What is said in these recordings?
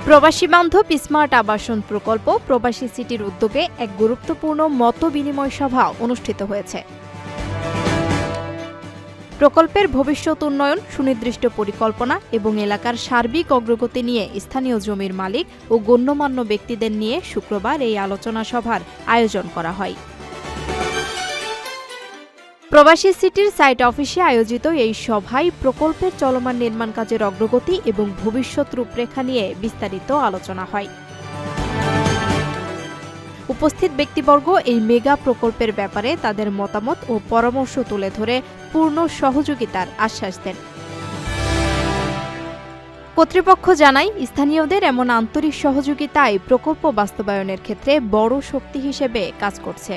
প্রবাসী বান্ধব স্মার্ট আবাসন প্রকল্প প্রবাসী সিটির উদ্যোগে এক গুরুত্বপূর্ণ মতবিনিময় সভা অনুষ্ঠিত হয়েছে। প্রকল্পের ভবিষ্যৎ উন্নয়ন, সুনির্দিষ্ট পরিকল্পনা এবং এলাকার সার্বিক অগ্রগতি নিয়ে স্থানীয় জমির মালিক ও গণ্যমান্য ব্যক্তিদের নিয়ে শুক্রবার এই আলোচনা সভার আয়োজন করা হয়। প্রবাসী সিটির সাইট অফিসে আয়োজিত এই সভায় প্রকল্পের চলমান নির্মাণ কাজের অগ্রগতি এবং ভবিষ্যৎ রূপরেখা নিয়ে বিস্তারিত আলোচনা হয়। উপস্থিত ব্যক্তিবর্গ এই মেগা প্রকল্পের ব্যাপারে তাদের মতামত ও পরামর্শ তুলে ধরে পূর্ণ সহযোগিতার আশ্বাস দেন। কর্তৃপক্ষ জানায়, স্থানীয়দের এমন আন্তরিক সহযোগিতায় প্রকল্প বাস্তবায়নের ক্ষেত্রে বড় শক্তি হিসেবে কাজ করছে।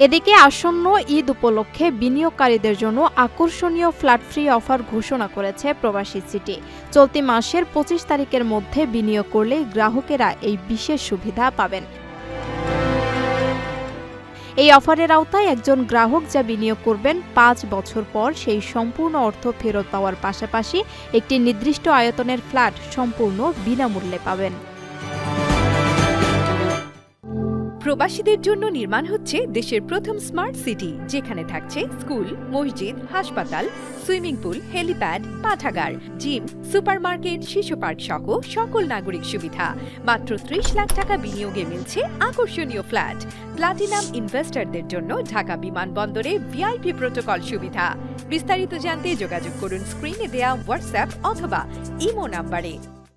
এদিকে আসন্ন ঈদ উপলক্ষে বিনিয়োগকারীদের জন্য আকর্ষণীয় ফ্ল্যাট ফ্রি অফার ঘোষণা করেছে প্রবাসী সিটি। চলতি মাসের ২৫ তারিখের মধ্যে বিনিয়োগ করলে গ্রাহকেরা এই বিশেষ সুবিধা পাবেন। এই অফারের আওতায় একজন গ্রাহক যা বিনিয়োগ করবেন ৫ বছর পর সেই সম্পূর্ণ অর্থ ফেরত পাওয়ার পাশাপাশি একটি নির্দিষ্ট আয়তনের ফ্ল্যাট সম্পূর্ণ বিনামূল্যে পাবেন। প্রবাসীদের জন্য নির্মাণ হচ্ছে দেশের প্রথম স্মার্ট সিটি, যেখানে থাকছে স্কুল, মসজিদ, হাসপাতাল, সুইমিং পুল, হেলিপ্যাড, পাঠাগার, জিম, সুপারমার্কেট, শিশু পার্ক সহ সকল নাগরিক সুবিধা। মাত্র ৩০ লাখ টাকা বিনিয়োগে মিলছে আকর্ষণীয় ফ্ল্যাট। প্লাটিনাম ইনভেস্টরদের জন্য ঢাকা বিমানবন্দরে ভিআইপি প্রোটোকল সুবিধা। বিস্তারিত জানতে যোগাযোগ করুন স্ক্রিনে দেয়া হোয়াটসঅ্যাপ অথবা ইমো নাম্বারে।